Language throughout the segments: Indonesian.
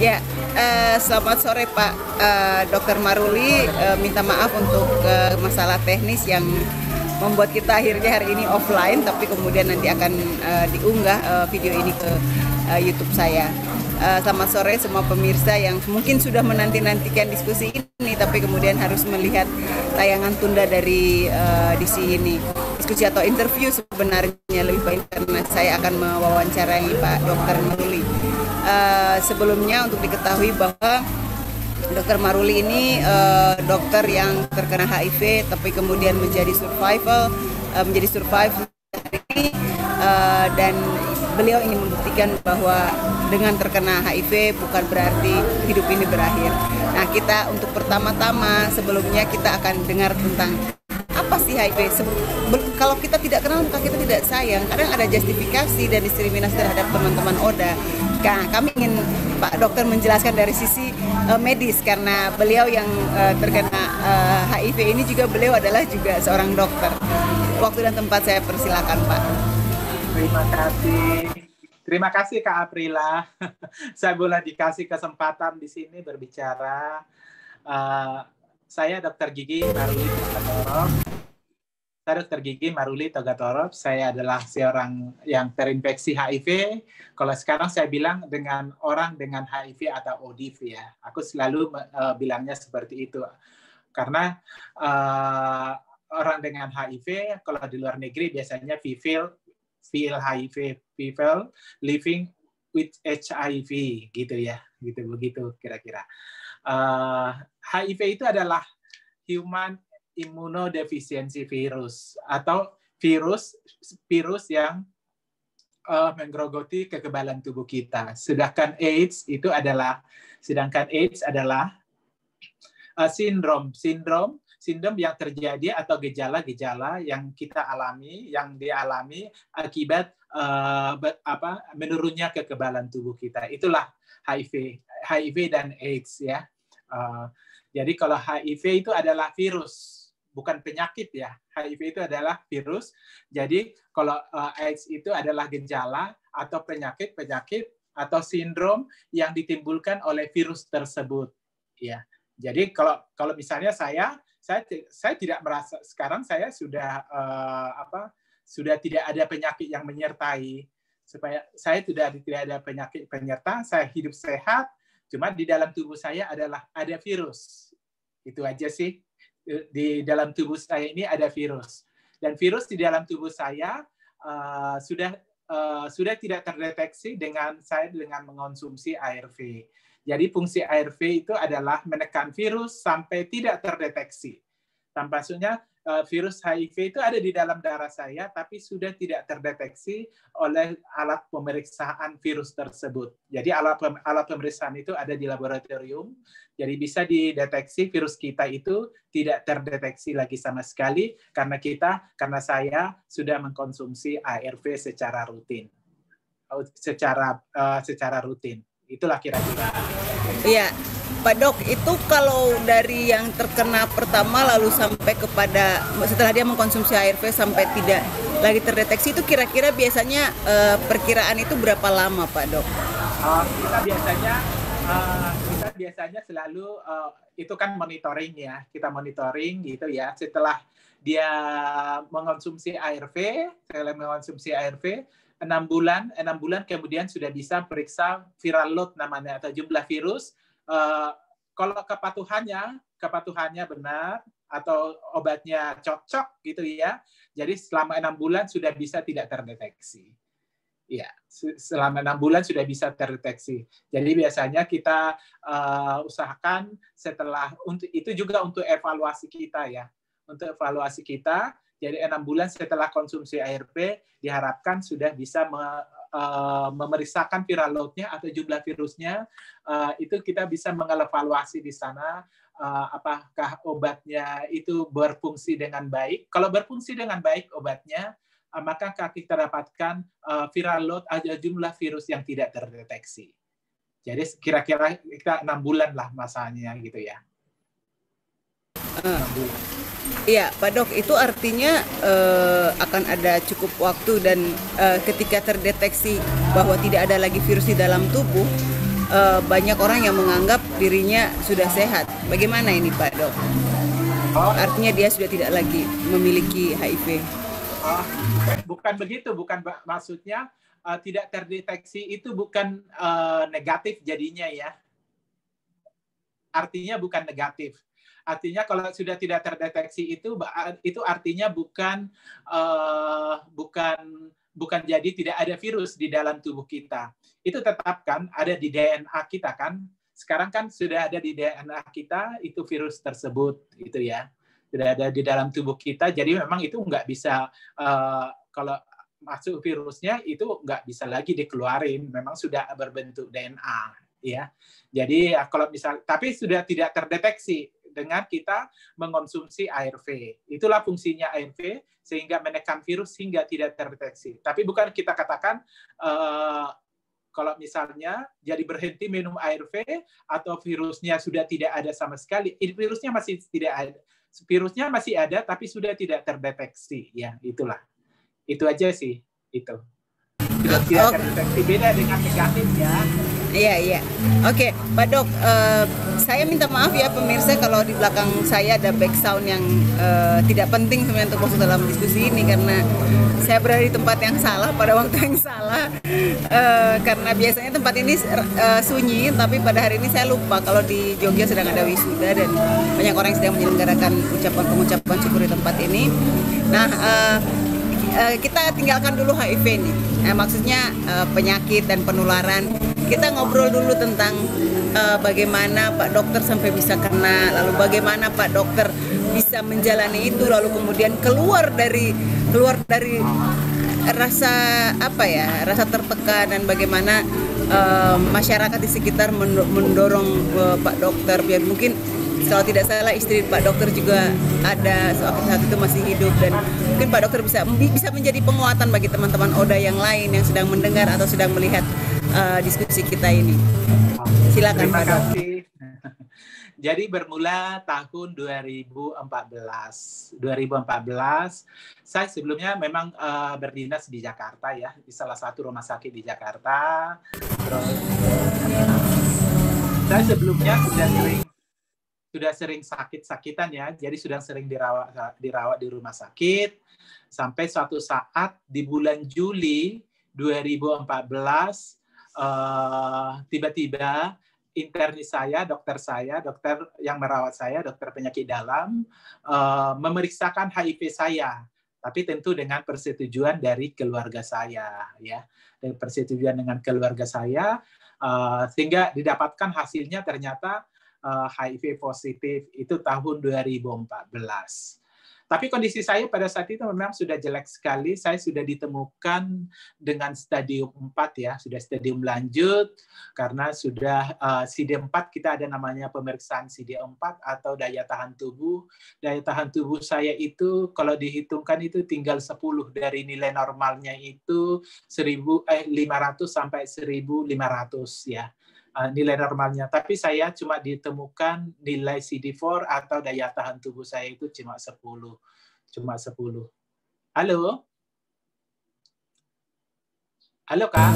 Ya, selamat sore Pak Dr. Maruli. Minta maaf untuk masalah teknis yang membuat kita akhirnya hari ini offline, tapi kemudian nanti akan diunggah video ini ke YouTube saya. Selamat sore semua pemirsa yang mungkin sudah menanti-nantikan diskusi ini, tapi kemudian harus melihat tayangan tunda dari DC ini. Diskusi atau interview sebenarnya lebih baik karena saya akan mewawancarai Pak Dr. Maruli. Sebelumnya untuk diketahui bahwa Dr. Maruli ini dokter yang terkena HIV tapi kemudian menjadi survive dan beliau ingin membuktikan bahwa dengan terkena HIV bukan berarti hidup ini berakhir. Nah, kita untuk pertama-tama sebelumnya kita akan dengar tentang apa sih HIV. Kalau kita tidak kenal maka kita tidak sayang. Kadang ada justifikasi dan diskriminasi terhadap teman-teman ODA. Nah, kami ingin Pak Dokter menjelaskan dari sisi medis karena beliau yang terkena HIV ini juga beliau adalah juga seorang dokter. Waktu dan tempat saya persilakan Pak. Terima kasih Kak Aprila. Saya boleh dikasih kesempatan di sini berbicara. Saya Dr. Gigi Maruli Togatorov. Saya adalah seorang yang terinfeksi HIV. Kalau sekarang saya bilang dengan orang dengan HIV atau ODIV ya. Aku selalu bilangnya seperti itu. Karena orang dengan HIV kalau di luar negeri biasanya FIVIL living with HIV gitu ya. Begitu kira-kira. HIV itu adalah human immunodeficiency virus atau virus yang menggerogoti kekebalan tubuh kita. Sedangkan AIDS adalah sindrom yang terjadi atau gejala-gejala yang kita alami, yang dialami akibat menurunnya kekebalan tubuh kita. Itulah HIV dan AIDS ya. Jadi kalau HIV itu adalah virus, bukan penyakit ya. HIV itu adalah virus. Jadi kalau AIDS itu adalah gejala atau penyakit atau sindrom yang ditimbulkan oleh virus tersebut. Ya. Jadi kalau misalnya saya tidak merasa sekarang saya sudah tidak ada penyakit yang menyertai. Supaya saya tidak ada penyakit penyerta, saya hidup sehat. Cuma di dalam tubuh saya ada virus. Itu aja sih. Di dalam tubuh saya ini ada virus. Dan virus di dalam tubuh saya sudah tidak terdeteksi dengan mengonsumsi ARV. Jadi fungsi ARV itu adalah menekan virus sampai tidak terdeteksi. Maksudnya virus HIV itu ada di dalam darah saya, tapi sudah tidak terdeteksi oleh alat pemeriksaan virus tersebut. Jadi alat pemeriksaan itu ada di laboratorium, jadi bisa dideteksi virus kita itu tidak terdeteksi lagi sama sekali karena saya sudah mengkonsumsi ARV secara rutin. Itulah kira-kira. Iya. Pak Dok, itu kalau dari yang terkena pertama lalu sampai kepada setelah dia mengkonsumsi ARV sampai tidak lagi terdeteksi itu kira-kira biasanya perkiraan itu berapa lama Pak Dok? Kita biasanya selalu itu kan monitoring ya, kita monitoring gitu ya. Setelah dia mengkonsumsi ARV, 6 bulan kemudian sudah bisa periksa viral load namanya atau jumlah virus. Kalau kepatuhannya benar atau obatnya cocok gitu ya. Jadi selama 6 bulan sudah bisa tidak terdeteksi. Ya, selama 6 bulan sudah bisa terdeteksi. Jadi biasanya kita usahakan itu juga untuk evaluasi kita ya. Untuk evaluasi kita, jadi 6 bulan setelah konsumsi ARV diharapkan sudah bisa memeriksakan viral load-nya atau jumlah virusnya. Itu kita bisa mengevaluasi di sana apakah obatnya itu berfungsi dengan baik. Kalau berfungsi dengan baik obatnya, maka kita dapatkan viral load atau jumlah virus yang tidak terdeteksi. Jadi kira-kira kita 6 bulan lah masanya gitu ya. 6 bulan. Iya, Pak Dok, itu artinya akan ada cukup waktu dan ketika terdeteksi bahwa tidak ada lagi virus di dalam tubuh, banyak orang yang menganggap dirinya sudah sehat. Bagaimana ini Pak Dok? Artinya dia sudah tidak lagi memiliki HIV. Bukan begitu, bukan maksudnya tidak terdeteksi itu bukan negatif jadinya ya. Artinya bukan negatif. Artinya kalau sudah tidak terdeteksi itu artinya bukan jadi tidak ada virus di dalam tubuh kita. Itu tetap kan ada di DNA kita kan. Sekarang kan sudah ada di DNA kita itu virus tersebut itu ya. Sudah ada di dalam tubuh kita. Jadi memang itu nggak bisa kalau masuk virusnya itu nggak bisa lagi dikeluarin. Memang sudah berbentuk DNA ya. Jadi kalau misal tapi sudah tidak terdeteksi dengan kita mengonsumsi ARV. Itulah fungsinya ARV sehingga menekan virus hingga tidak terdeteksi. Tapi bukan kita katakan kalau misalnya jadi berhenti minum ARV atau virusnya sudah tidak ada sama sekali. Virusnya masih tidak ada. Virusnya masih ada tapi sudah tidak terdeteksi ya, itulah. Itu aja sih, itu. Sudah tidak terdeteksi, beda dengan negatif ya. Iya. Oke, Pak Dok, saya minta maaf ya pemirsa kalau di belakang saya ada background yang tidak penting sebenarnya untuk masuk dalam diskusi ini karena saya berada di tempat yang salah pada waktu yang salah. Karena biasanya tempat ini sunyi, tapi pada hari ini saya lupa kalau di Jogja sedang ada wisuda dan banyak orang yang sedang menyelenggarakan pengucapan syukur di tempat ini. Nah, kita tinggalkan dulu HIV nih. Nah, maksudnya penyakit dan penularan. Kita ngobrol dulu tentang bagaimana Pak Dokter sampai bisa kena, lalu bagaimana Pak Dokter bisa menjalani itu, lalu kemudian keluar dari rasa rasa tertekan dan bagaimana masyarakat di sekitar mendorong Pak Dokter biar mungkin kalau tidak salah istri Pak Dokter juga ada saat itu masih hidup dan mungkin Pak Dokter bisa menjadi penguatan bagi teman-teman ODA yang lain yang sedang mendengar atau sedang melihat diskusi kita ini. Silakan Pak Dokter. Jadi bermula tahun 2014. Saya sebelumnya memang berdinas di Jakarta ya, di salah satu rumah sakit di Jakarta. Saya sebelumnya sudah sering sakit-sakitan ya, jadi sudah sering dirawat di rumah sakit sampai suatu saat di bulan Juli 2014 tiba-tiba internis saya, dokter yang merawat saya, dokter penyakit dalam, memeriksakan HIV saya, tapi tentu dengan persetujuan dari keluarga saya, ya, dan persetujuan dengan keluarga saya, sehingga didapatkan hasilnya ternyata HIV positif itu tahun 2014. Tapi kondisi saya pada saat itu memang sudah jelek sekali. Saya sudah ditemukan dengan stadium 4 ya, sudah stadium lanjut karena sudah CD4 kita ada namanya pemeriksaan CD4 atau daya tahan tubuh. Daya tahan tubuh saya itu kalau dihitungkan itu tinggal 10 dari nilai normalnya itu 500 sampai 1.500 ya. Nilai normalnya, tapi saya cuma ditemukan nilai CD4 atau daya tahan tubuh saya itu cuma 10. Halo? Halo, Kak?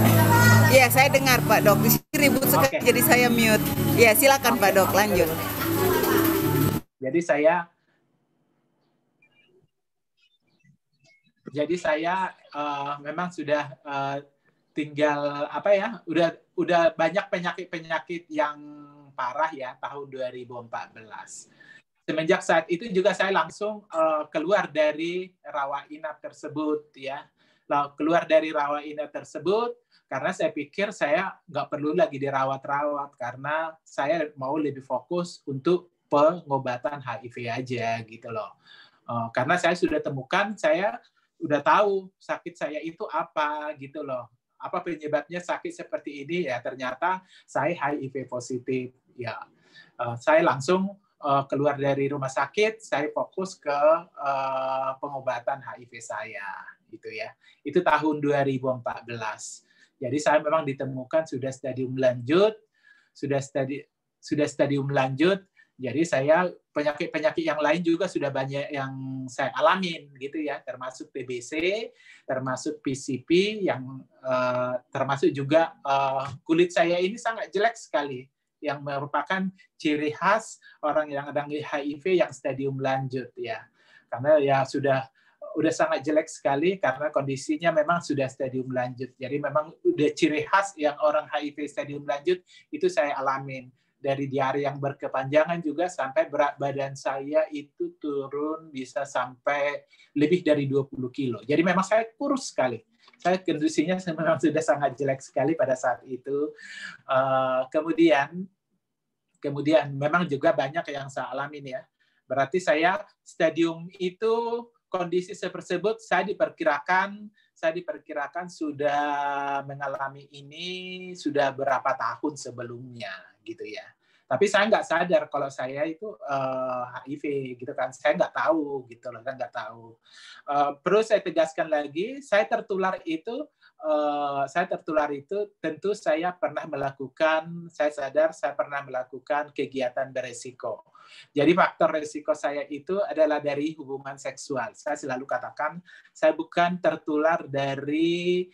Iya, saya dengar Pak Dok. Di sini ribut sekali, jadi saya mute. Ya, silakan Pak Dok, lanjut. Jadi saya memang sudah tinggal udah banyak penyakit yang parah ya tahun 2014. Semenjak saat itu juga saya langsung keluar dari rawat inap tersebut ya. Keluar dari rawat inap tersebut karena saya pikir saya nggak perlu lagi dirawat-rawat karena saya mau lebih fokus untuk pengobatan HIV aja gitu loh. Karena saya sudah temukan, saya udah tahu sakit saya itu apa gitu loh. Apa penyebabnya sakit seperti ini ya, ternyata saya HIV positif ya. Saya langsung keluar dari rumah sakit, saya fokus ke pengobatan HIV saya gitu ya. Itu tahun 2014. Jadi saya memang ditemukan sudah stadium lanjut Jadi saya penyakit-penyakit yang lain juga sudah banyak yang saya alamin gitu ya, termasuk TBC, termasuk PCP, yang termasuk juga kulit saya ini sangat jelek sekali, yang merupakan ciri khas orang yang ada HIV yang stadium lanjut ya. Karena ya sudah sangat jelek sekali karena kondisinya memang sudah stadium lanjut. Jadi memang udah ciri khas yang orang HIV stadium lanjut itu saya alamin. Dari diare yang berkepanjangan juga sampai berat badan saya itu turun bisa sampai lebih dari 20 kilo. Jadi memang saya kurus sekali. Saya kondisinya memang sudah sangat jelek sekali pada saat itu. Kemudian memang juga banyak yang saya alamin ya. Berarti saya stadium itu kondisi tersebut saya diperkirakan sudah mengalami ini sudah berapa tahun sebelumnya gitu ya. Tapi saya nggak sadar kalau saya itu HIV gitu kan, saya nggak tahu gitu loh, kan nggak tahu. Perlu saya tegaskan lagi, saya tertular itu tentu saya pernah melakukan, saya sadar saya pernah melakukan kegiatan beresiko. Jadi faktor resiko saya itu adalah dari hubungan seksual. Saya selalu katakan, saya bukan tertular dari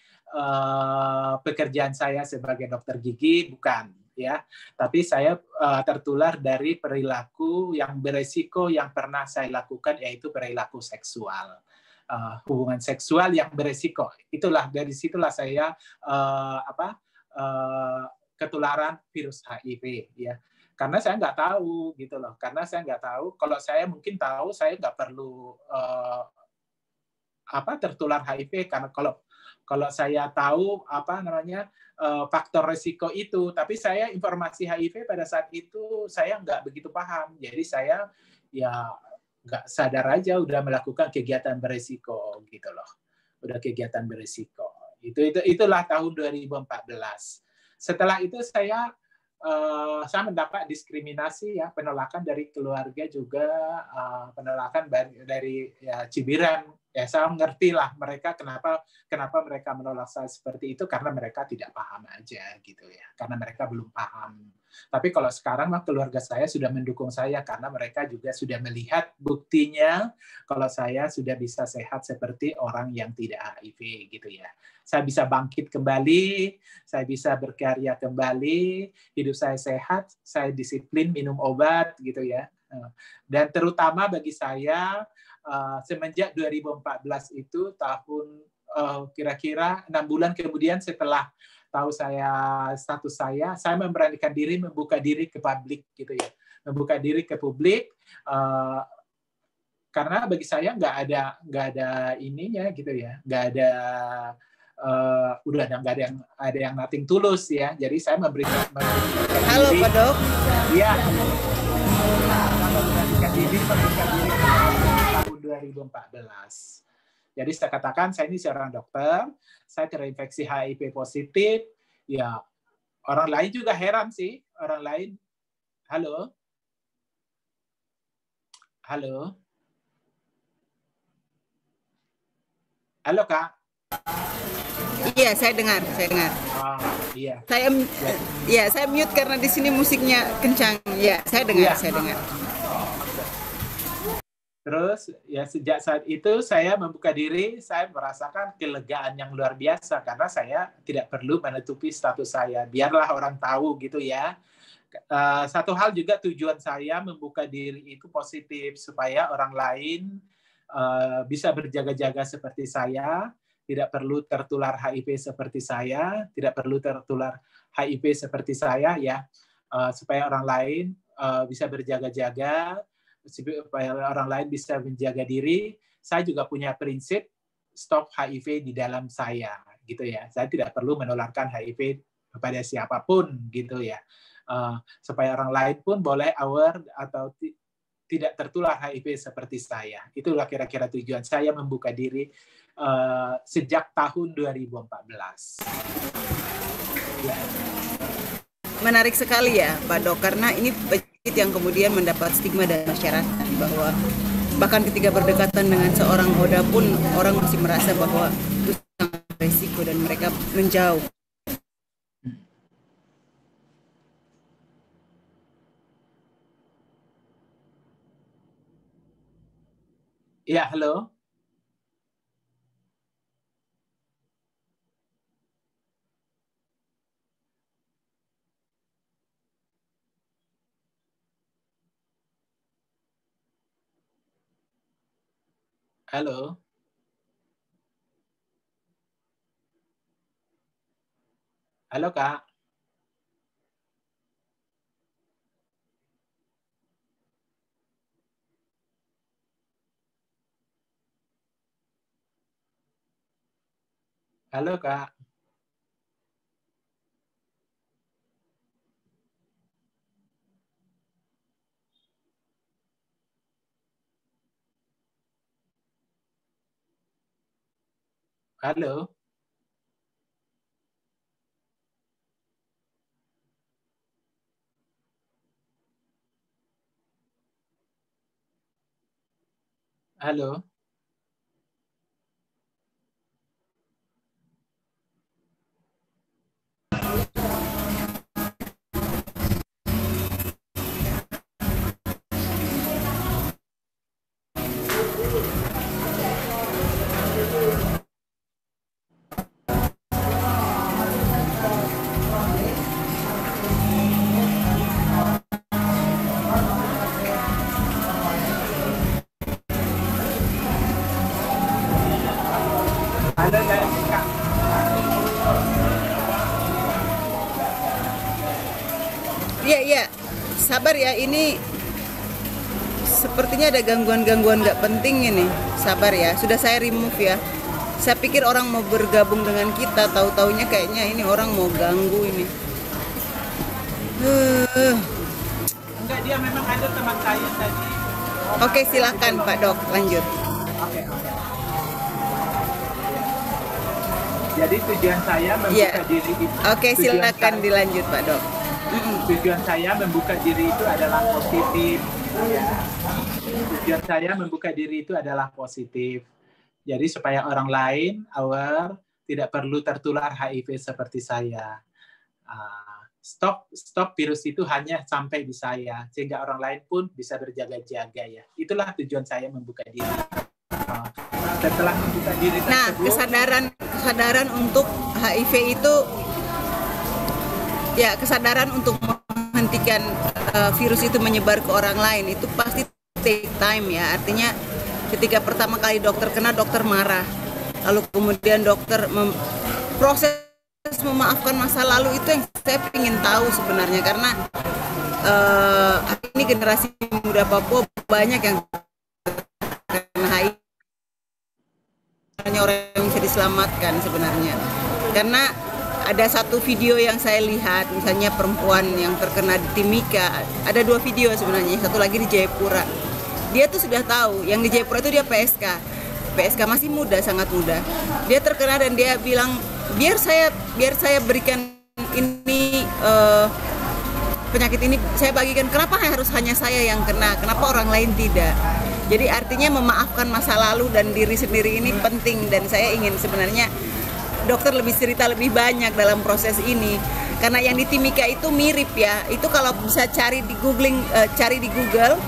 pekerjaan saya sebagai dokter gigi, bukan. Ya, tapi saya tertular dari perilaku yang beresiko yang pernah saya lakukan, yaitu perilaku seksual. Hubungan seksual yang beresiko. Itulah dari situlah saya ketularan virus HIV ya. Karena saya nggak tahu gitu loh. Karena saya nggak tahu. Kalau saya mungkin tahu, saya nggak perlu tertular HIV. Karena kalau saya tahu faktor risiko itu, tapi saya informasi HIV pada saat itu saya nggak begitu paham. Jadi saya ya nggak sadar aja udah melakukan kegiatan berisiko gitu loh. Udah kegiatan berisiko. Itulah tahun 2014. Setelah itu saya mendapat diskriminasi ya, penolakan dari keluarga juga, penolakan dari ya, cibiran. Ya saya ngerti lah mereka kenapa mereka menolak saya seperti itu, karena mereka tidak paham aja gitu ya, karena mereka belum paham. Tapi kalau sekarang mah keluarga saya sudah mendukung saya karena mereka juga sudah melihat buktinya kalau saya sudah bisa sehat seperti orang yang tidak HIV gitu ya. Saya bisa bangkit kembali, saya bisa berkarya kembali, hidup saya sehat, saya disiplin minum obat gitu ya. Dan terutama bagi saya semenjak 2014 itu tahun kira-kira 6 bulan kemudian setelah tahu status saya memberanikan diri membuka diri ke publik gitu ya, membuka diri ke publik karena bagi saya nggak ada ininya gitu ya, nggak ada nggak ada yang nothing tulus ya, jadi saya memberikan Halo diri. Pak Dok. Iya. Memberanikan diri tahun 2014. Jadi saya katakan saya ini seorang dokter, saya terinfeksi HIV positif. Ya, orang lain juga heran sih, orang lain. Halo, Kak. Iya, saya dengar. Iya. Saya mute karena di sini musiknya kencang. Iya, saya dengar. Terus ya sejak saat itu saya membuka diri, saya merasakan kelegaan yang luar biasa karena saya tidak perlu menutupi status saya. Biarlah orang tahu gitu ya. Satu hal juga tujuan saya membuka diri itu positif supaya orang lain bisa berjaga-jaga seperti saya, tidak perlu tertular HIV seperti saya, tidak perlu tertular HIV seperti saya ya, supaya orang lain bisa berjaga-jaga, supaya orang lain bisa menjaga diri. Saya juga punya prinsip stop HIV di dalam saya gitu ya. Saya tidak perlu menularkan HIV kepada siapapun gitu ya. Supaya orang lain pun boleh aware atau tidak tertular HIV seperti saya. Itulah kira-kira tujuan saya membuka diri sejak tahun 2014. Ya. Menarik sekali ya Pak Dok, karena ini penyakit yang kemudian mendapat stigma dari masyarakat, bahwa bahkan ketika berdekatan dengan seorang ODA pun orang masih merasa bahwa itu sangat berisiko dan mereka menjauh. Ya, halo. Halo. Halo, Kak. Halo, Kak. Halo. Halo. Halo, Kak. Iya, iya. Sabar ya, ini sepertinya ada gangguan-gangguan nggak penting ini. Sabar ya, sudah saya remove ya. Saya pikir orang mau bergabung dengan kita, tahu-taunya kayaknya ini orang mau ganggu ini. Enggak, dia memang ada teman saya tadi. Oke, silakan Pak Dok, lanjut. Oke. Jadi tujuan saya membuka Iya. diri itu. Oke, silakan dilanjut Pak Dok. Tujuan saya membuka diri itu adalah positif. Ya. Tujuan saya membuka diri itu adalah positif. Jadi supaya orang lain aware, tidak perlu tertular HIV seperti saya. Stop virus itu hanya sampai di saya, sehingga orang lain pun bisa berjaga-jaga ya. Itulah tujuan saya membuka diri. Setelah membuka diri tersebut, Nah, kesadaran untuk HIV itu ya, kesadaran untuk menghentikan virus itu menyebar ke orang lain itu pasti take time ya. Artinya ketika pertama kali dokter kena, dokter marah. Lalu kemudian dokter proses memaafkan masa lalu itu yang saya ingin tahu sebenarnya, karena ini generasi muda Papua banyak yang kena HIV, hanya orang yang bisa diselamatkan sebenarnya. Karena ada satu video yang saya lihat, misalnya perempuan yang terkena di Timika, ada 2 video sebenarnya, satu lagi di Jayapura. Dia tuh sudah tahu, yang di Jayapura itu dia PSK masih muda, sangat muda. Dia terkena dan dia bilang, biar saya berikan ini penyakit ini, saya bagikan. Kenapa harus hanya saya yang kena? Kenapa orang lain tidak? Jadi artinya memaafkan masa lalu dan diri sendiri ini penting, dan saya ingin sebenarnya dokter lebih cerita lebih banyak dalam proses ini, karena yang di Timika itu mirip ya. Itu kalau bisa cari di cari di Google,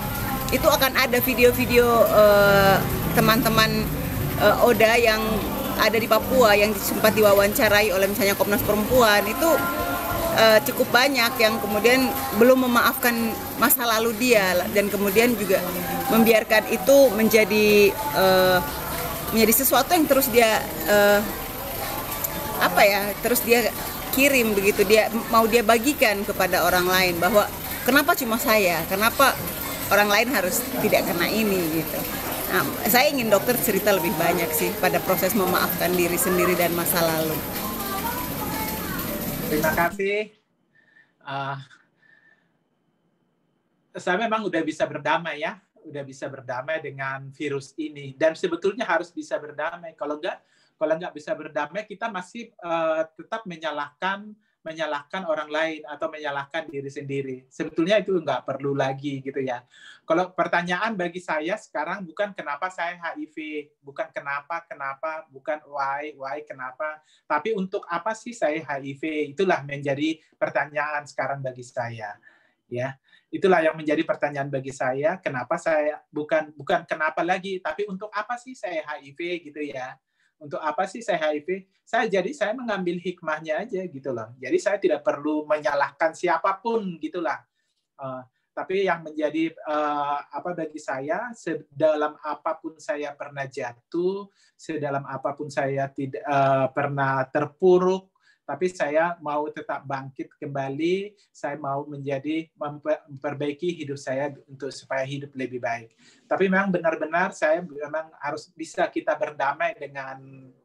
itu akan ada video-video teman-teman Oda yang ada di Papua yang sempat diwawancarai oleh misalnya Komnas Perempuan. Itu cukup banyak yang kemudian belum memaafkan masa lalu dia, dan kemudian juga membiarkan itu menjadi sesuatu yang terus dia terus dia kirim begitu, dia mau dia bagikan kepada orang lain, bahwa kenapa cuma saya, kenapa orang lain harus tidak kena ini gitu. Nah, saya ingin dokter cerita lebih banyak sih pada proses memaafkan diri sendiri dan masa lalu. Terima kasih. Saya memang udah bisa berdamai ya, udah bisa berdamai dengan virus ini, dan sebetulnya harus bisa berdamai. Kalau nggak bisa berdamai, kita masih tetap menyalahkan orang lain atau menyalahkan diri sendiri. Sebetulnya itu nggak perlu lagi gitu ya. Kalau pertanyaan bagi saya sekarang bukan kenapa saya HIV, bukan kenapa, bukan why, kenapa, tapi untuk apa sih saya HIV? Itulah menjadi pertanyaan sekarang bagi saya. Ya, itulah yang menjadi pertanyaan bagi saya. Kenapa saya bukan kenapa lagi, tapi untuk apa sih saya HIV gitu ya? Untuk apa sih saya HIV? Saya mengambil hikmahnya aja gitu loh. Jadi saya tidak perlu menyalahkan siapapun gitulah. Tapi yang menjadi apa bagi saya, sedalam apapun saya pernah jatuh, sedalam apapun saya tidak pernah terpuruk, tapi saya mau tetap bangkit kembali, saya mau memperbaiki hidup saya untuk supaya hidup lebih baik. Tapi memang benar-benar saya memang harus bisa kita berdamai dengan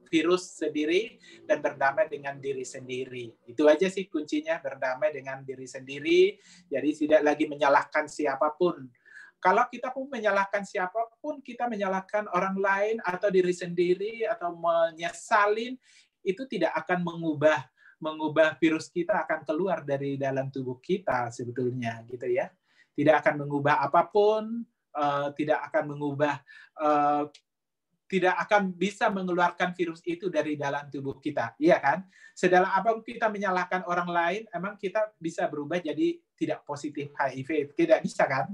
virus sendiri dan berdamai dengan diri sendiri. Itu aja sih kuncinya, berdamai dengan diri sendiri, jadi tidak lagi menyalahkan siapapun. Kalau kita pun menyalahkan siapapun, kita menyalahkan orang lain atau diri sendiri atau menyesalin, itu tidak akan mengubah virus kita akan keluar dari dalam tubuh kita sebetulnya gitu ya. Tidak akan mengubah apapun, tidak akan bisa mengeluarkan virus itu dari dalam tubuh kita, iya kan? Sedalam apapun kita menyalahkan orang lain, emang kita bisa berubah jadi tidak positif HIV, tidak bisa kan?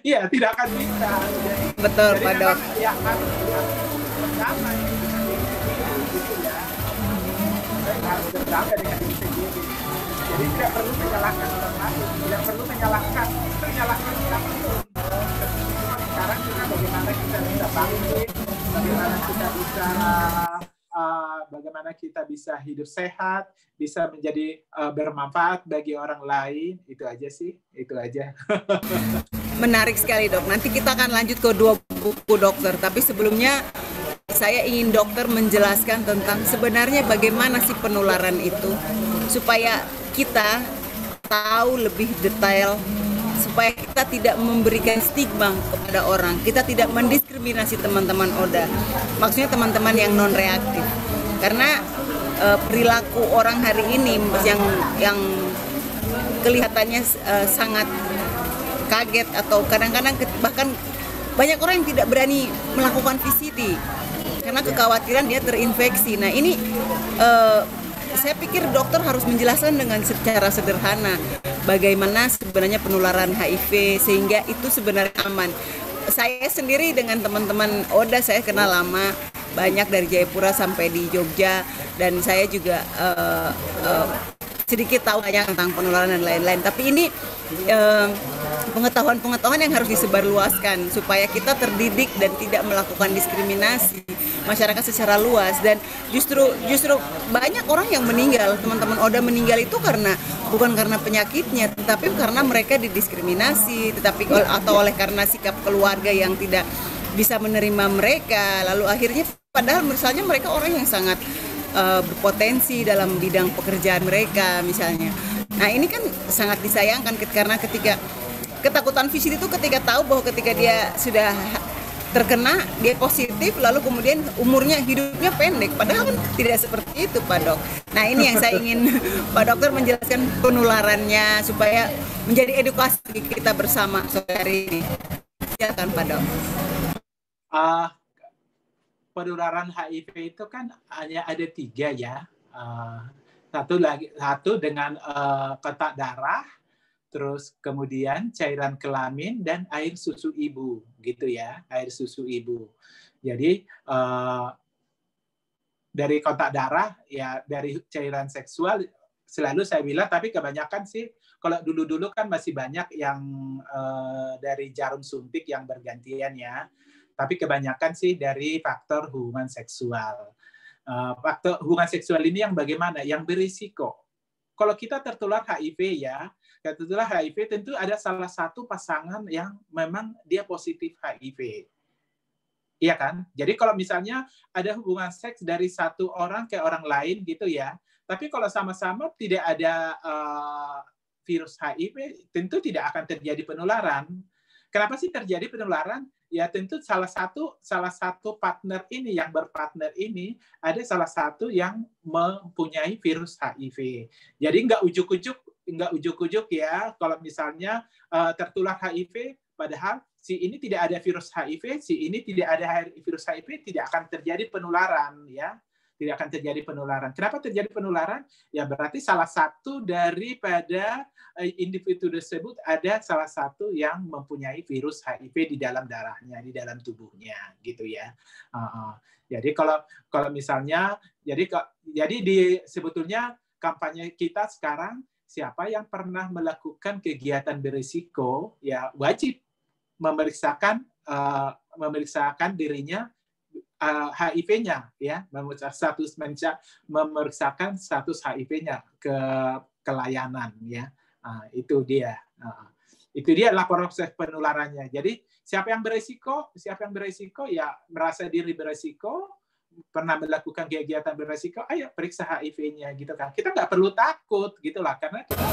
Iya, tidak akan bisa. Betul, Pak Dok. Ya harus berdamai gitu ya. Harus berdamai dengan diri sendiri. Jadi tidak perlu menyalahkan orang lain, tidak perlu menyalahkan siapapun. Sekarang kita bagaimana kita bisa bangkit, bagaimana kita bisa hidup sehat, bisa menjadi bermanfaat bagi orang lain. Itu aja sih, itu aja. Menarik sekali, Dok. Nanti kita akan lanjut ke 2 buku dokter, tapi sebelumnya saya ingin dokter menjelaskan tentang sebenarnya bagaimana sih penularan itu, supaya kita tahu lebih detail, supaya kita tidak memberikan stigma kepada orang, kita tidak mendiskriminasi teman-teman ODA, maksudnya teman-teman yang non-reaktif, karena perilaku orang hari ini yang kelihatannya sangat kaget atau kadang-kadang bahkan banyak orang yang tidak berani melakukan VCT karena kekhawatiran dia terinfeksi. Nah ini saya pikir dokter harus menjelaskan dengan secara sederhana bagaimana sebenarnya penularan HIV sehingga itu sebenarnya aman. Saya sendiri dengan teman-teman ODA saya kenal lama, banyak dari Jayapura sampai di Jogja, dan saya juga sedikit tahu banyak tentang penularan dan lain-lain. Tapi ini pengetahuan-pengetahuan yang harus disebarluaskan supaya kita terdidik dan tidak melakukan diskriminasi masyarakat secara luas. Dan justru banyak orang yang meninggal, teman-teman ODA meninggal itu bukan karena penyakitnya, tetapi karena mereka didiskriminasi, atau oleh karena sikap keluarga yang tidak bisa menerima mereka. Lalu akhirnya padahal misalnya mereka orang yang sangat berpotensi dalam bidang pekerjaan mereka misalnya. Nah ini kan sangat disayangkan karena ketika ketakutan fisik itu ketika tahu bahwa ketika dia sudah terkena dia positif lalu kemudian hidupnya pendek, padahal kan tidak seperti itu Pak Dok. Nah ini yang saya ingin Pak Dokter menjelaskan penularannya supaya menjadi edukasi kita bersama sore hari ini. Silakan Pak Dok. Penularan HIV itu kan hanya ada 3 ya. Satu dengan kontak darah, terus kemudian cairan kelamin dan air susu ibu, gitu ya, air susu ibu. Jadi dari kontak darah ya, dari cairan seksual selalu saya bilang, tapi kebanyakan sih kalau dulu-dulu kan masih banyak yang dari jarum suntik yang bergantian ya. Tapi kebanyakan sih dari faktor hubungan seksual. Faktor hubungan seksual ini yang bagaimana? Yang berisiko. Kalau kita tertular HIV ya, tertular HIV tentu ada salah satu pasangan yang memang dia positif HIV. Iya kan? Jadi kalau misalnya ada hubungan seks dari satu orang ke orang lain gitu ya, tapi kalau sama-sama tidak ada virus HIV, tentu tidak akan terjadi penularan. Kenapa sih terjadi penularan? Ya tentu salah satu partner ini yang berpartner ini ada salah satu yang mempunyai virus HIV. Jadi nggak ujuk-ujuk ya kalau misalnya tertular HIV padahal si ini tidak ada virus HIV, si ini tidak ada virus HIV, tidak akan terjadi penularan ya. tidak akan terjadi penularan. Kenapa terjadi penularan? Ya berarti salah satu daripada individu tersebut ada salah satu yang mempunyai virus HIV di dalam darahnya, di dalam tubuhnya, gitu ya. Jadi kalau misalnya, jadi sebetulnya kampanye kita sekarang, siapa yang pernah melakukan kegiatan berisiko, ya wajib memeriksakan dirinya HIV-nya, ya, memeriksakan status HIV-nya ke layanan, ya. Itu dia. Itu dia lapor proses penularannya. Jadi siapa yang beresiko ya merasa diri beresiko, pernah melakukan kegiatan beresiko, ayo periksa HIV-nya gitu kan. Kita nggak perlu takut gitulah, karena kita,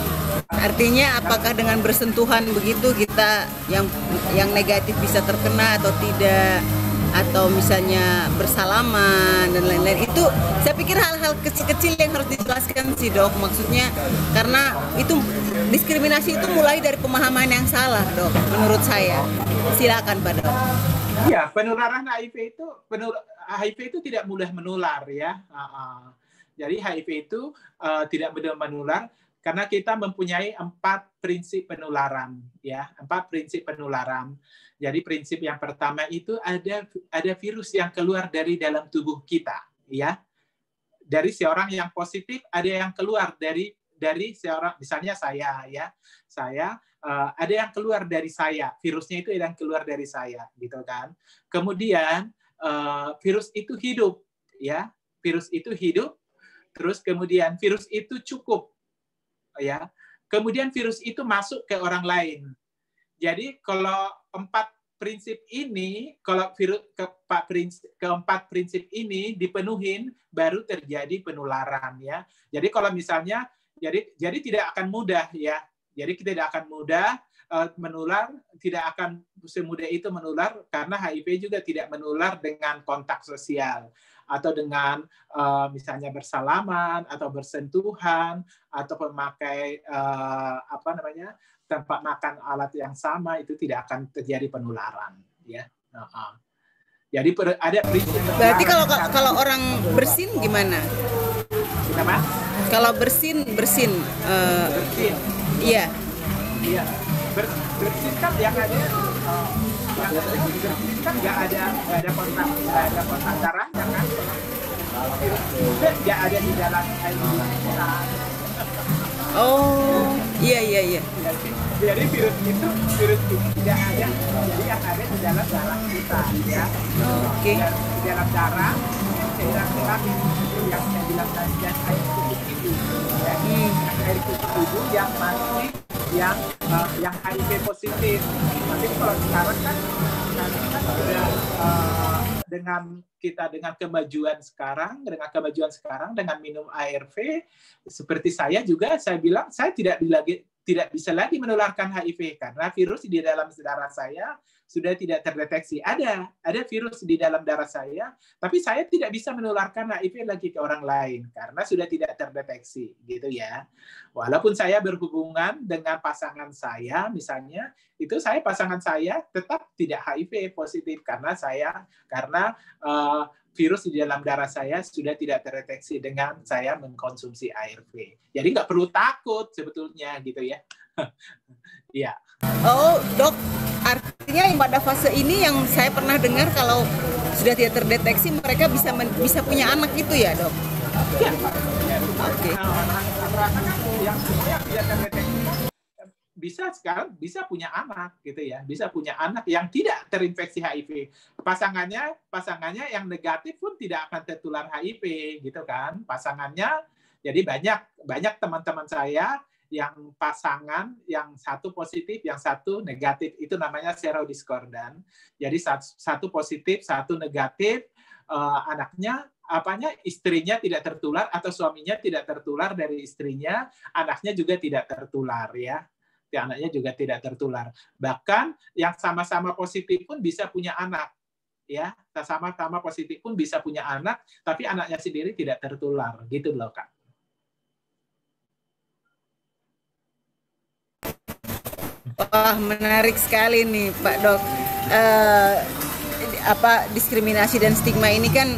artinya apakah dengan bersentuhan begitu kita yang negatif bisa terkena atau tidak, atau misalnya bersalaman dan lain-lain, itu saya pikir hal-hal kecil-kecil yang harus dijelaskan sih Dok, maksudnya karena itu diskriminasi itu mulai dari pemahaman yang salah Dok, menurut saya. Silakan Pak Dok. Iya, penularan HIV itu tidak mudah menular ya. Jadi HIV itu tidak mudah menular karena kita mempunyai 4 prinsip penularan, ya, 4 prinsip penularan. Jadi prinsip yang pertama itu ada virus yang keluar dari dalam tubuh kita, ya. Dari seorang yang positif ada yang keluar dari seorang, misalnya saya, ya, ada yang keluar dari saya, virusnya itu yang keluar dari saya, gitu kan. Kemudian virus itu hidup, ya, virus itu hidup, terus kemudian virus itu cukup, ya, kemudian virus itu masuk ke orang lain. Jadi kalau 4 prinsip ini, kalau keempat prinsip ini dipenuhin, baru terjadi penularan, ya. Jadi kalau misalnya, jadi tidak akan mudah, ya. Jadi kita tidak akan mudah menular, tidak akan semudah itu menular, karena HIV juga tidak menular dengan kontak sosial atau dengan misalnya bersalaman atau bersentuhan atau memakai tempat makan alat yang sama, itu tidak akan terjadi penularan, ya. Jadi ada prinsip. Berarti kalau orang bersin gimana? Kenapa? Kalau bersin. Bersin. Iya. Iya. Bersin kan yang ada bersin kan nggak ada kontak darahnya kan. Virus nggak ada di dalam air kita. Oh, iya. Jadi virus itu tidak ada, jadi yang ada di dalam darah kita, ya. Oke. Di dalam darah cairan yang saya bilang tadi, dan air tubuh itu, ya. Air tubuh yang masih yang HIV positif. Tapi kalau sekarang kan sudah dengan kemajuan sekarang, dengan minum ARV, seperti saya bilang saya tidak bisa lagi menularkan HIV karena virus di dalam darah saya sudah tidak terdeteksi. Ada virus di dalam darah saya, tapi saya tidak bisa menularkan HIV lagi ke orang lain karena sudah tidak terdeteksi, gitu ya. Walaupun saya berhubungan dengan pasangan saya, misalnya, pasangan saya tetap tidak HIV positif karena virus di dalam darah saya sudah tidak terdeteksi dengan saya mengkonsumsi ARV. Jadi nggak perlu takut sebetulnya, gitu ya. Iya. Oh, Dok, artinya yang pada fase ini yang saya pernah dengar kalau sudah tidak terdeteksi mereka bisa punya anak itu ya, Dok? Iya. Oke. Yang tidak terdeteksi bisa punya anak, gitu ya, bisa punya anak yang tidak terinfeksi HIV. Pasangannya yang negatif pun tidak akan tertular HIV, gitu kan? Pasangannya, jadi banyak teman-teman saya yang pasangan yang satu positif, yang satu negatif, itu namanya serodiskordan. Jadi satu positif, satu negatif, istrinya tidak tertular atau suaminya tidak tertular dari istrinya, anaknya juga tidak tertular, ya. Anaknya juga tidak tertular. Bahkan yang sama-sama positif pun bisa punya anak, ya. Sama-sama positif pun bisa punya anak, tapi anaknya sendiri tidak tertular, gitu loh, Kak. Wah, menarik sekali nih, Pak Dok. Diskriminasi dan stigma ini kan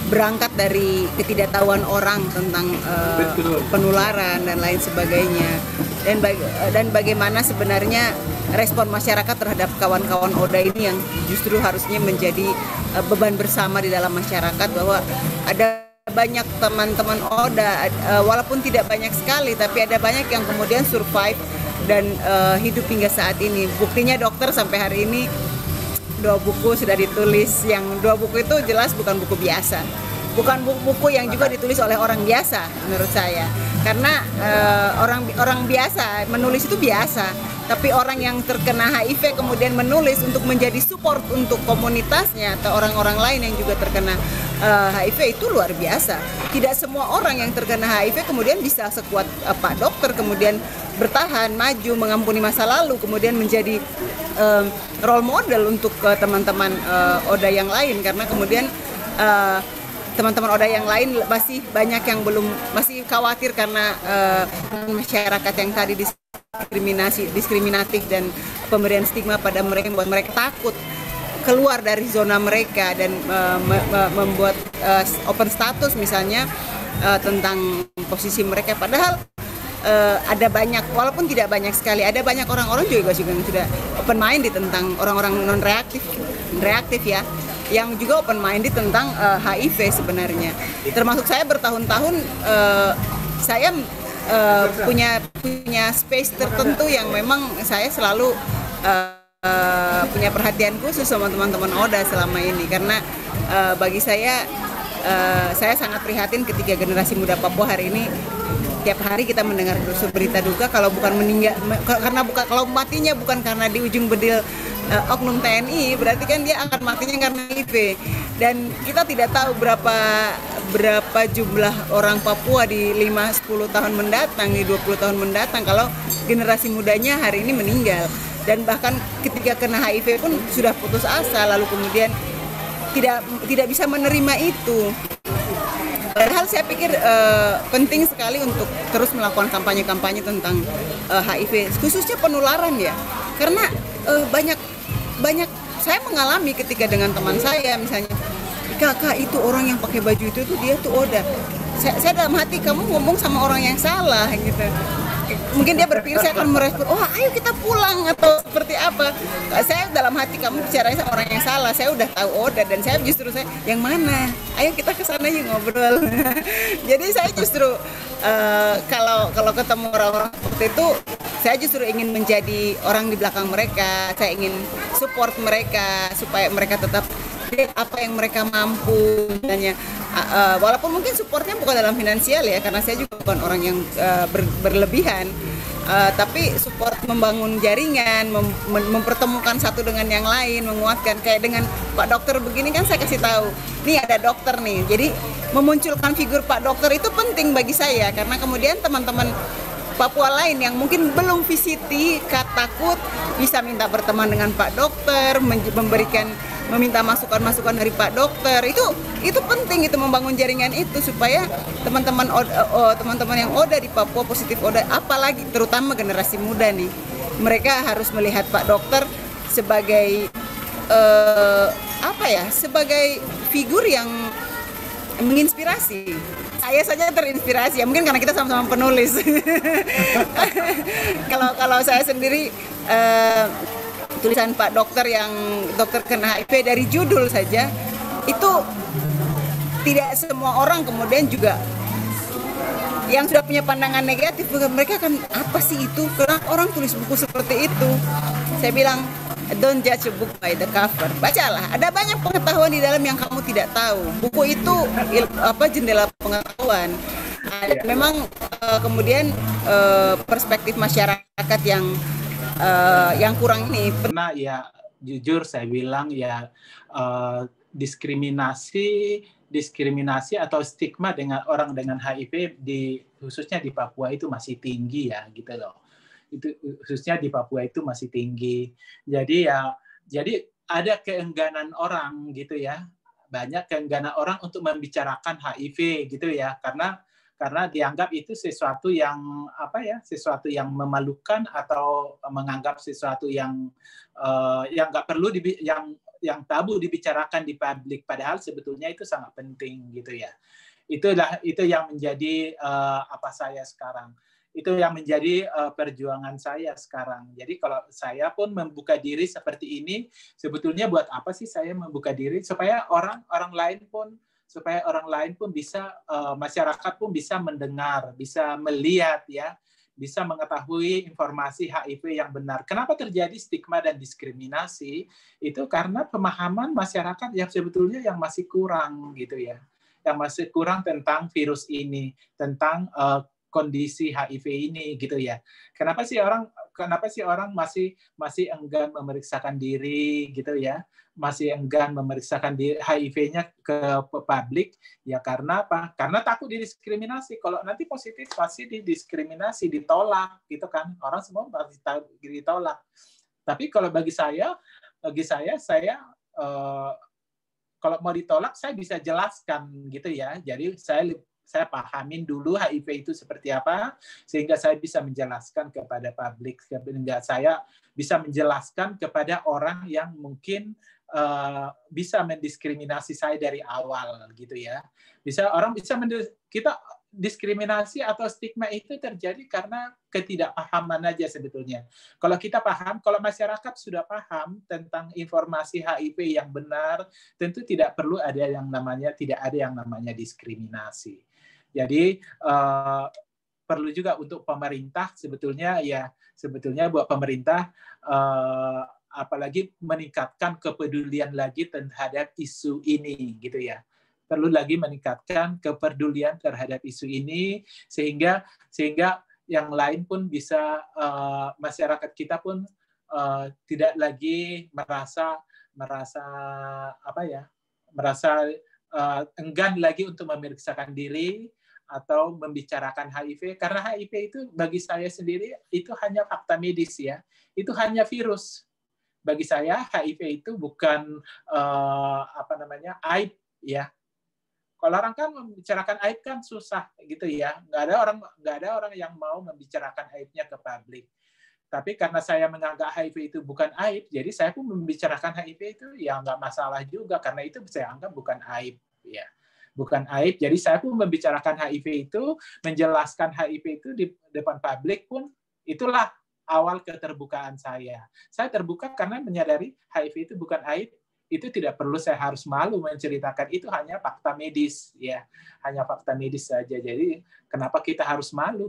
berangkat dari ketidaktahuan orang tentang penularan dan lain sebagainya, dan bagaimana sebenarnya respon masyarakat terhadap kawan-kawan ODA ini yang justru harusnya menjadi beban bersama di dalam masyarakat, bahwa ada banyak teman-teman ODA, walaupun tidak banyak sekali, tapi ada banyak yang kemudian survive dan hidup hingga saat ini. Buktinya dokter sampai hari ini 2 buku sudah ditulis, yang 2 buku itu jelas bukan buku biasa, bukan buku yang juga ditulis oleh orang biasa menurut saya, karena orang biasa menulis itu biasa, tapi orang yang terkena HIV kemudian menulis untuk menjadi support untuk komunitasnya atau orang-orang lain yang juga terkena HIV, itu luar biasa. Tidak semua orang yang terkena HIV kemudian bisa sekuat Pak Dokter, kemudian bertahan, maju, mengampuni masa lalu, kemudian menjadi role model untuk teman-teman ODA yang lain, karena kemudian teman-teman ODA yang lain masih banyak yang masih khawatir karena masyarakat yang tadi diskriminatif dan pemberian stigma pada mereka, membuat mereka takut keluar dari zona mereka dan membuat open status misalnya tentang posisi mereka. Padahal ada banyak, walaupun tidak banyak sekali, ada banyak orang-orang juga yang sudah open minded tentang orang-orang non reaktif ya, yang juga open minded tentang HIV sebenarnya. Termasuk saya bertahun-tahun saya punya space tertentu yang memang saya selalu punya perhatian khusus sama teman-teman ODA selama ini, karena bagi saya sangat prihatin ketika generasi muda Papua hari ini tiap hari kita mendengar berita duka, kalau bukan meninggal kalau matinya bukan karena di ujung bedil oknum TNI, berarti kan dia akan matinya karena HIV. Dan kita tidak tahu berapa jumlah orang Papua di 5-10 tahun mendatang, di 20 tahun mendatang kalau generasi mudanya hari ini meninggal. Dan bahkan ketika kena HIV pun sudah putus asa, lalu kemudian tidak bisa menerima itu. Padahal saya pikir penting sekali untuk terus melakukan kampanye-kampanye tentang HIV, khususnya penularan ya. Karena banyak saya mengalami ketika dengan teman saya misalnya, kakak itu orang yang pakai baju itu dia tuh ODA. Saya dalam hati, kamu ngomong sama orang yang salah gitu. Mungkin dia berpikir saya akan merespon, oh ayo kita pulang atau seperti apa. Saya dalam hati, kamu bicara sama orang yang salah. Saya udah tahu ODA dan saya yang mana? Ayo kita ke sana yuk ngobrol. Jadi saya justru kalau ketemu orang-orang seperti itu, saya justru ingin menjadi orang di belakang mereka. Saya ingin support mereka supaya mereka tetap apa yang mereka mampu, misalnya walaupun mungkin supportnya bukan dalam finansial ya, karena saya juga bukan orang yang berlebihan, tapi support membangun jaringan, mempertemukan satu dengan yang lain, menguatkan. Kayak dengan Pak Dokter begini kan saya kasih tahu, nih ada dokter nih, jadi memunculkan figur Pak Dokter itu penting bagi saya, karena kemudian teman-teman Papua lain yang mungkin belum VCT, takut bisa minta berteman dengan Pak Dokter, meminta masukan-masukan dari Pak Dokter. Itu penting, itu membangun jaringan itu supaya teman-teman yang ODA di Papua, positif ODA, apalagi terutama generasi muda nih, mereka harus melihat Pak Dokter sebagai sebagai figur yang menginspirasi. Saya saja terinspirasi ya, mungkin karena kita sama-sama penulis. Kalau saya sendiri tulisan Pak Dokter yang dokter kena HIV, dari judul saja itu tidak semua orang kemudian juga yang sudah punya pandangan negatif, mereka kan apa sih itu, kenapa orang tulis buku seperti itu. Saya bilang, don't judge a book by the cover. Bacalah, ada banyak pengetahuan di dalam yang kamu tidak tahu. Buku itu jendela pengetahuan. Memang kemudian perspektif masyarakat yang kurang ini. Karena ya jujur saya bilang ya diskriminasi atau stigma dengan orang dengan HIV khususnya di Papua itu masih tinggi ya gitu loh. Itu khususnya di Papua itu masih tinggi. Jadi ada keengganan orang gitu ya. Banyak keengganan orang untuk membicarakan HIV gitu ya, karena dianggap itu sesuatu yang sesuatu yang memalukan, atau menganggap sesuatu yang nggak perlu yang tabu dibicarakan di publik, padahal sebetulnya itu sangat penting gitu ya. Itu yang menjadi apa saya sekarang. Itu yang menjadi perjuangan saya sekarang. Jadi kalau saya pun membuka diri seperti ini, sebetulnya buat apa sih saya membuka diri? Supaya orang lain pun bisa, masyarakat pun bisa mendengar, bisa melihat ya, bisa mengetahui informasi HIV yang benar. Kenapa terjadi stigma dan diskriminasi? Itu karena pemahaman masyarakat yang sebetulnya yang masih kurang gitu ya. Yang masih kurang tentang virus ini, tentang kondisi HIV ini gitu ya. Kenapa sih orang masih enggan memeriksakan diri gitu ya? Masih enggan memeriksakan HIV-nya ke publik ya karena apa? Karena takut didiskriminasi. Kalau nanti positif pasti didiskriminasi, ditolak gitu kan. Orang semua pasti ditolak. Tapi kalau bagi saya kalau mau ditolak saya bisa jelaskan gitu ya. Jadi saya pahamin dulu HIV itu seperti apa, sehingga saya bisa menjelaskan kepada publik, sehingga saya bisa menjelaskan kepada orang yang mungkin bisa mendiskriminasi saya dari awal, gitu ya. Kita diskriminasi atau stigma itu terjadi karena ketidakpahaman aja sebetulnya. Kalau kita paham, kalau masyarakat sudah paham tentang informasi HIV yang benar, tentu tidak ada yang namanya diskriminasi. Jadi perlu juga untuk pemerintah sebetulnya buat pemerintah apalagi meningkatkan kepedulian lagi terhadap isu ini gitu ya. Perlu lagi meningkatkan kepedulian terhadap isu ini sehingga yang lain pun bisa masyarakat kita pun tidak lagi merasa enggan lagi untuk memeriksakan diri atau membicarakan HIV, karena HIV itu bagi saya sendiri itu hanya fakta medis ya, itu hanya virus. Bagi saya HIV itu bukan aib ya. Kalau orang kan membicarakan aib kan susah gitu ya, nggak ada orang yang mau membicarakan aibnya ke publik. Tapi karena saya menganggap HIV itu bukan aib, jadi saya pun membicarakan HIV itu ya nggak masalah juga, karena itu saya anggap bukan aib ya. Bukan aib. Jadi saya pun membicarakan HIV itu, menjelaskan HIV itu di depan publik pun, itulah awal keterbukaan saya. Saya terbuka karena menyadari HIV itu bukan aib, itu tidak perlu saya harus malu menceritakan, itu hanya fakta medis ya, hanya fakta medis saja. Jadi kenapa kita harus malu?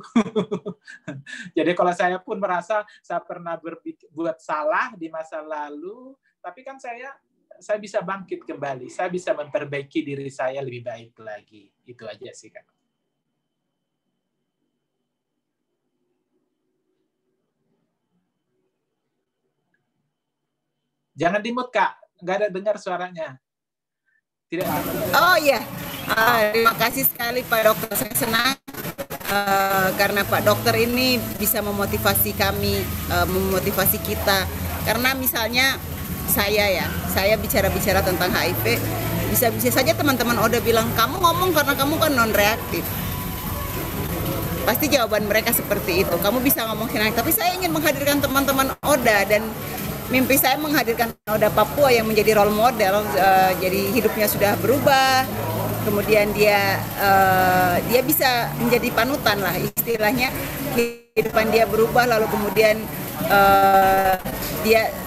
Jadi kalau saya pun merasa saya pernah berbuat salah di masa lalu, tapi kan saya bisa bangkit kembali, saya bisa memperbaiki diri saya lebih baik lagi. Itu aja sih, Kak. Jangan di-mute, Kak. Nggak ada dengar suaranya. Tidak. Oh iya, terima kasih sekali Pak Dokter. Saya senang karena Pak Dokter ini bisa memotivasi kami, memotivasi kita. Karena misalnya saya bicara-bicara tentang HIV, bisa saja teman-teman Oda bilang, kamu ngomong karena kamu kan non-reaktif. Pasti jawaban mereka seperti itu. Kamu bisa ngomong senang, tapi saya ingin menghadirkan teman-teman Oda, dan mimpi saya menghadirkan Oda Papua yang menjadi role model. Jadi hidupnya sudah berubah, kemudian dia bisa menjadi panutan lah istilahnya. Kehidupan dia berubah, lalu kemudian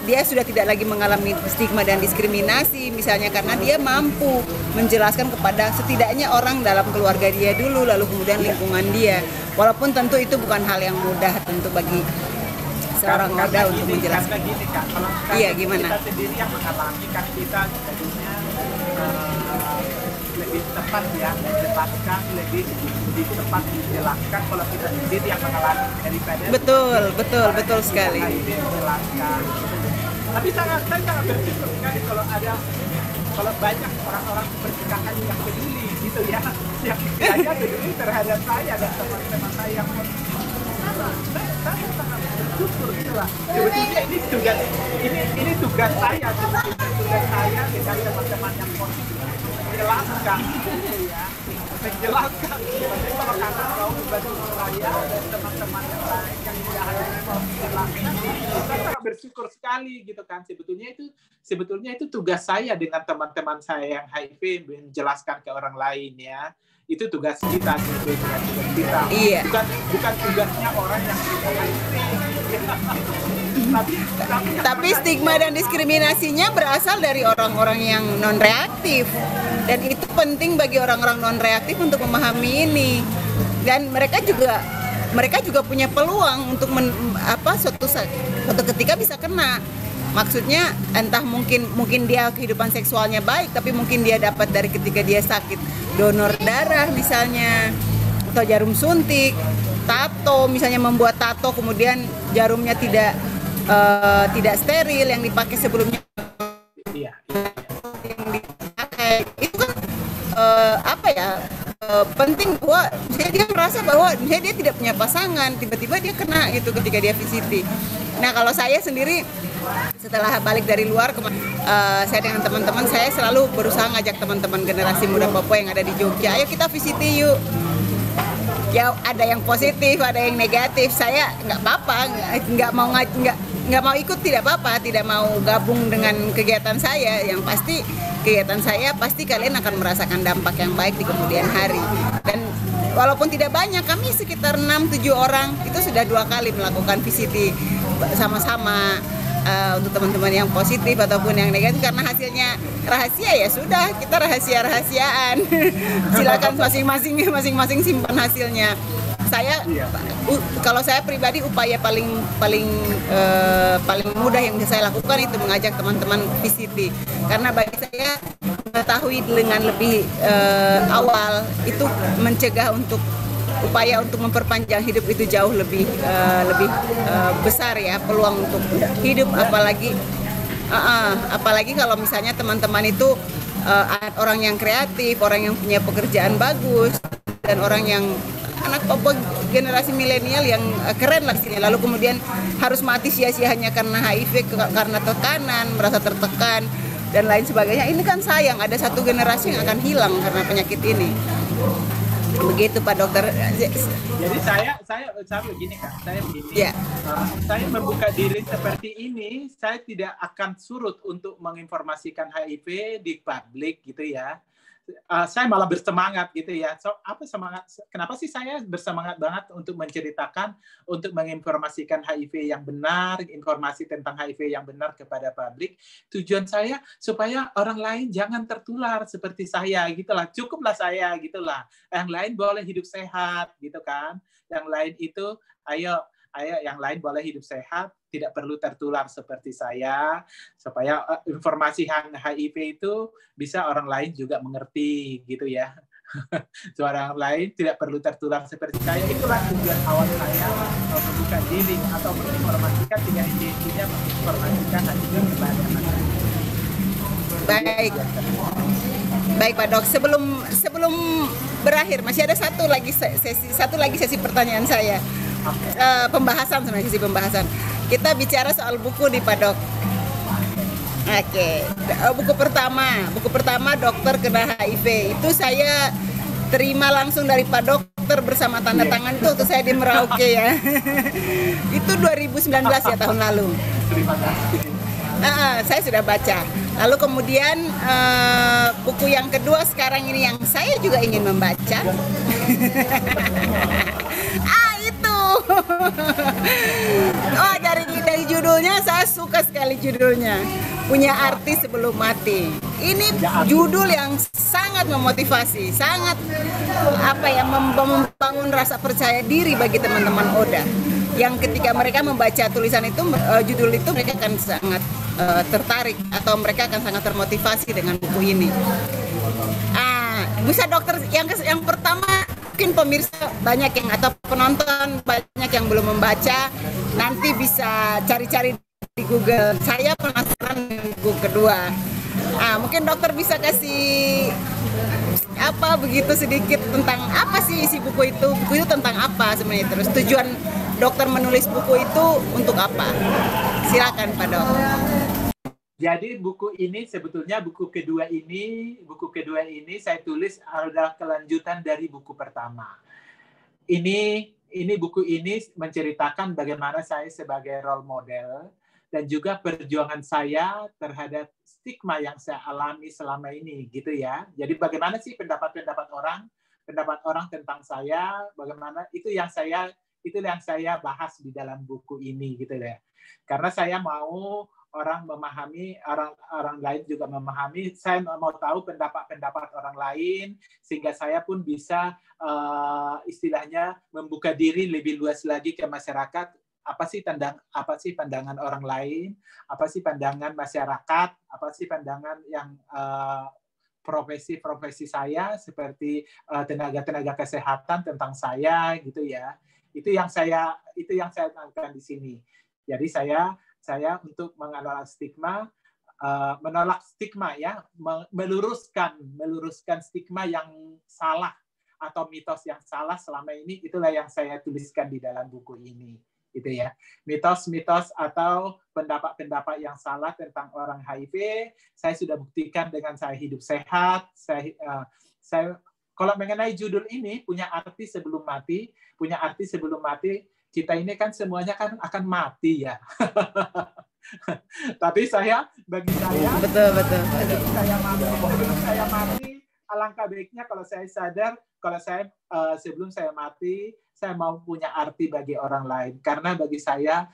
dia sudah tidak lagi mengalami stigma dan diskriminasi misalnya, karena dia mampu menjelaskan kepada setidaknya orang dalam keluarga dia dulu, lalu kemudian lingkungan dia, walaupun tentu itu bukan hal yang mudah tentu bagi seorang Oda untuk menjelaskan. Gini, Kak, kalau iya, gimana? Kita sendiri yang mengalami, kan kita jadinya lebih tepat ya menjelaskan, lebih tepat menjelaskan kalau kita sendiri yang mengalami daripada betul sekali. Menjelaskan. Tapi saya sangat bersyukur sekali kalau banyak orang-orang pernikahan yang peduli gitu ya, yang istilahnya peduli terhadap saya dan teman-teman saya yang saya sangat bersyukur gitu lah. Sebetulnya ini tugas saya, tugas saya dengan teman-teman yang positif menjelaskan gitu ya, menjelaskan. Tapi kalau kata mau membantu saya dan teman-teman yang lain yang tidak ada yang mau menjelaskan, saya sangat bersyukur sekali gitu kan. Sebetulnya itu tugas saya dengan teman-teman saya yang HIV menjelaskan ke orang lain ya. Itu tugas kita sebetulnya, tugas kita. Iya. Bukan tugasnya orang yang punya HIV. Tapi stigma dan diskriminasinya berasal dari orang-orang yang non reaktif, dan itu penting bagi orang-orang non reaktif untuk memahami ini. Dan mereka juga punya peluang untuk suatu ketika bisa kena. Maksudnya entah mungkin dia kehidupan seksualnya baik, tapi mungkin dia dapat dari ketika dia sakit donor darah misalnya, atau jarum suntik, tato misalnya, membuat tato kemudian jarumnya tidak steril yang dipakai sebelumnya. Iya. Yang dipakai itu kan penting bahwa dia merasa bahwa dia tidak punya pasangan, tiba-tiba dia kena gitu ketika dia VCT. Nah, kalau saya sendiri setelah balik dari luar, saya dengan teman-teman saya selalu berusaha ngajak teman-teman generasi muda Papua yang ada di Jogja, ayo kita VCT yuk. Ya ada yang positif, ada yang negatif. Saya nggak apa-apa, nggak mau ikut tidak apa-apa, tidak mau gabung dengan kegiatan saya. Yang pasti kegiatan saya pasti kalian akan merasakan dampak yang baik di kemudian hari. Dan walaupun tidak banyak, kami sekitar 6-7 orang itu sudah 2 kali melakukan VCT sama-sama. Untuk teman-teman yang positif ataupun yang negatif, karena hasilnya rahasia ya sudah, kita rahasiaan. Silakan masing-masing simpan hasilnya. Kalau saya pribadi, upaya paling mudah yang bisa saya lakukan itu mengajak teman-teman VCT, karena bagi saya mengetahui dengan lebih awal itu mencegah upaya untuk memperpanjang hidup itu jauh lebih besar ya, peluang untuk hidup, apalagi kalau misalnya teman-teman itu orang yang kreatif, orang yang punya pekerjaan bagus, dan orang yang anak Papua generasi milenial yang keren lah sini, lalu kemudian harus mati sia-sia hanya karena HIV, karena tekanan, merasa tertekan dan lain sebagainya. Ini kan sayang, ada satu generasi yang akan hilang karena penyakit ini. Begitu Pak Dokter. Jadi saya begini kan, yeah. Saya membuka diri seperti ini, saya tidak akan surut untuk menginformasikan HIV di publik gitu ya. Saya malah bersemangat gitu ya. Kenapa sih saya bersemangat banget untuk menceritakan, untuk menginformasikan HIV yang benar, informasi tentang HIV yang benar kepada publik. Tujuan saya supaya orang lain jangan tertular seperti saya gitulah. Cukuplah saya gitulah. Yang lain boleh hidup sehat gitu kan. Yang lain itu ayo yang lain boleh hidup sehat, tidak perlu tertular seperti saya, supaya informasi HIV itu bisa orang lain juga mengerti gitu ya. Orang lain tidak perlu tertular seperti saya. Itulah tujuan awal saya membuka diri atau menginformasikan, tidak intinya menginformasikan HIV kepada masyarakat. Baik Pak Dok, sebelum berakhir masih ada satu lagi sesi pertanyaan saya. Sesi pembahasan. Kita bicara soal buku nih Pak Dok. Oke. Buku pertama Dokter Kena HIV. Itu saya terima langsung dari Pak Dokter bersama tanda tangan itu waktu saya di Merauke ya. Itu 2019 ya, tahun lalu. Terima kasih. Saya sudah baca. Lalu kemudian buku yang kedua sekarang ini yang saya juga ingin membaca. Dari judulnya saya suka sekali judulnya. Punya Arti Sebelum Mati. Ini judul yang sangat memotivasi, sangat membangun rasa percaya diri bagi teman-teman ODA. Yang ketika mereka membaca tulisan itu, judul itu, mereka akan sangat tertarik atau mereka akan sangat termotivasi dengan buku ini. Bisa Dokter yang pertama, mungkin pemirsa banyak yang atau penonton banyak yang belum membaca, nanti bisa cari-cari di Google. Saya penasaran dengan buku kedua. Mungkin Dokter bisa kasih begitu sedikit tentang apa sih isi buku itu tentang apa sebenarnya, terus tujuan Dokter menulis buku itu untuk apa? Silakan Pak Dok. Jadi buku ini sebetulnya buku kedua ini saya tulis adalah kelanjutan dari buku pertama. Ini buku ini menceritakan bagaimana saya sebagai role model dan juga perjuangan saya terhadap stigma yang saya alami selama ini, gitu ya. Jadi bagaimana sih pendapat orang tentang saya, bagaimana itu yang saya bahas di dalam buku ini, gitu ya. Karena saya mau orang memahami, orang lain juga memahami. Saya mau tahu pendapat orang lain, sehingga saya pun bisa istilahnya membuka diri lebih luas lagi ke masyarakat. Apa sih pandangan orang lain, apa sih pandangan masyarakat, apa sih pandangan yang profesi saya seperti tenaga kesehatan tentang saya, gitu ya. Itu yang saya lakukan di sini. Jadi saya untuk menolak stigma ya, meluruskan stigma yang salah atau mitos yang salah selama ini. Itulah yang saya tuliskan di dalam buku ini, gitu ya. Mitos-mitos atau pendapat-pendapat yang salah tentang orang HIV saya sudah buktikan dengan saya hidup sehat. Saya kalau mengenai judul ini punya arti sebelum mati. Kita ini kan semuanya kan akan mati ya. Tapi bagi saya mati, alangkah baiknya kalau saya sadar, sebelum saya mati, saya mau punya arti bagi orang lain. Karena bagi saya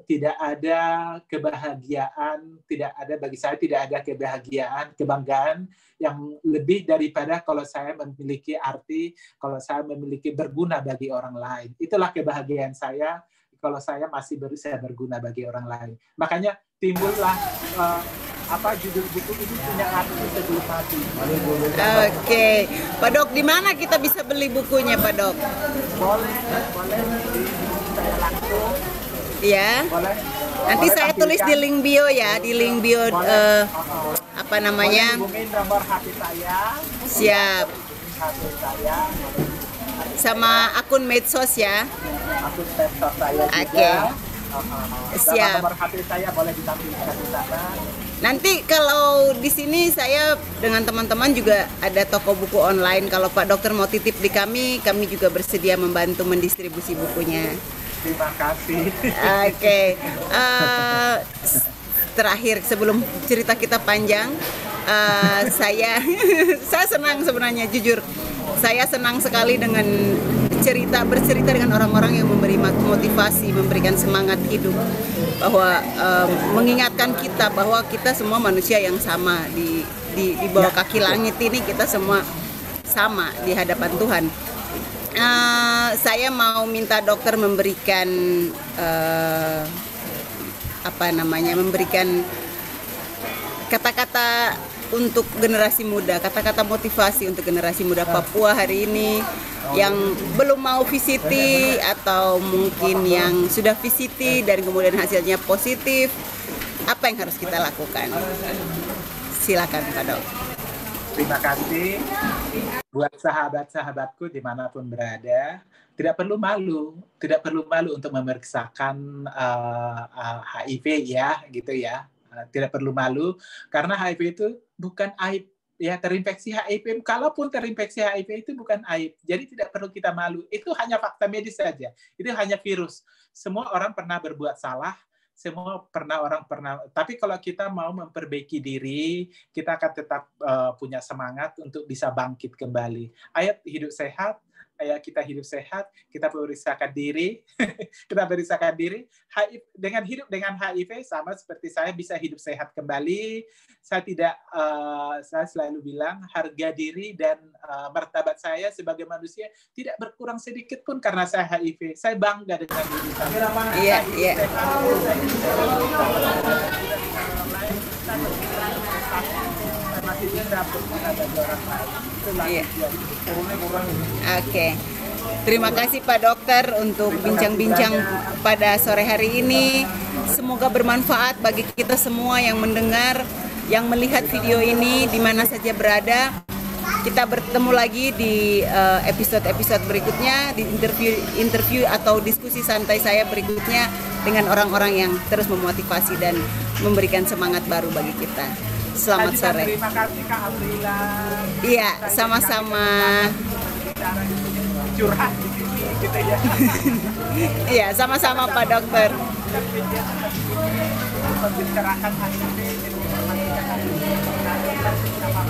tidak ada kebahagiaan, kebanggaan yang lebih daripada kalau saya memiliki arti, kalau saya memiliki berguna bagi orang lain. Itulah kebahagiaan saya kalau saya masih bisa berguna bagi orang lain. Makanya timbullah judul buku ini punya arti sebelum mati. Oke, Pak Dok, di mana kita bisa beli bukunya, Pak Dok? Boleh di saya langsung. Iya. Boleh. Nanti saya tulis di link bio ya, apa namanya? Hubungin nomor HP saya. Siap. HP saya. Sama akun medsos ya. Akun medsos saya juga. Oke. Siap. Nomor HP saya boleh ditampilkan di sana. Nanti kalau di sini saya dengan teman-teman juga ada toko buku online. Kalau Pak Dokter mau titip di kami juga bersedia membantu mendistribusi bukunya. Terima kasih. Oke. Terakhir sebelum cerita kita panjang, saya senang sebenarnya, jujur. Saya senang sekali dengan bercerita dengan orang-orang yang memberi motivasi, memberikan semangat hidup, bahwa mengingatkan kita bahwa kita semua manusia yang sama di bawah kaki langit ini, kita semua sama di hadapan Tuhan. Saya mau minta dokter memberikan memberikan kata-kata untuk generasi muda, kata-kata motivasi untuk generasi muda Papua hari ini yang belum mau VCT atau mungkin yang sudah VCT dan kemudian hasilnya positif. Apa yang harus kita lakukan? Silakan, Pak Dok. Terima kasih buat sahabat-sahabatku dimanapun berada. Tidak perlu malu untuk memeriksakan HIV ya, gitu ya. Tidak perlu malu karena HIV itu bukan aib ya. Terinfeksi HIV, kalaupun terinfeksi HIV itu bukan aib, jadi tidak perlu kita malu. Itu hanya fakta medis saja, itu hanya virus. Semua orang pernah berbuat salah, tapi kalau kita mau memperbaiki diri, kita akan tetap punya semangat untuk bisa bangkit kembali. Ayo kita hidup sehat, kita periksakan diri, dengan hidup dengan HIV sama seperti saya bisa hidup sehat kembali. Saya selalu bilang harga diri dan martabat saya sebagai manusia tidak berkurang sedikit pun karena saya HIV. Saya bangga dengan diri saya. Iya. Oke. Terima kasih Pak Dokter untuk bincang-bincang pada sore hari ini. Semoga bermanfaat bagi kita semua yang mendengar, yang melihat video ini di mana saja berada. Kita bertemu lagi di episode-episode berikutnya, di interview atau diskusi santai saya berikutnya dengan orang-orang yang terus memotivasi dan memberikan semangat baru bagi kita. Selamat sore. Terima kasih Kak Aprila. Iya, sama-sama. Curhat di sini gitu ya. Iya, sama-sama Pak Dokter. menyampaikan video seperti ini membicarakan HIV, menginformasikan HIV, dan kita sama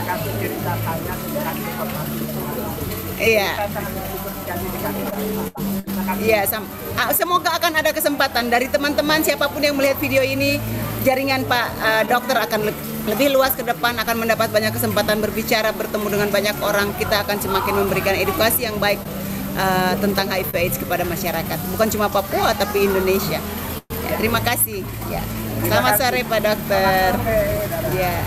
kasih cerita saya tentang informasi. Iya. Saya sangat bersyukur sekali dikasih kesempatan. Iya, semoga akan ada kesempatan dari teman-teman siapapun yang melihat video ini, jaringan Pak Dokter akan lebih luas ke depan, akan mendapat banyak kesempatan berbicara, bertemu dengan banyak orang. Kita akan semakin memberikan edukasi yang baik tentang HIV/AIDS kepada masyarakat, bukan cuma Papua tapi Indonesia. Ya, terima kasih. Ya. Selamat sore Pak Dokter. Ya.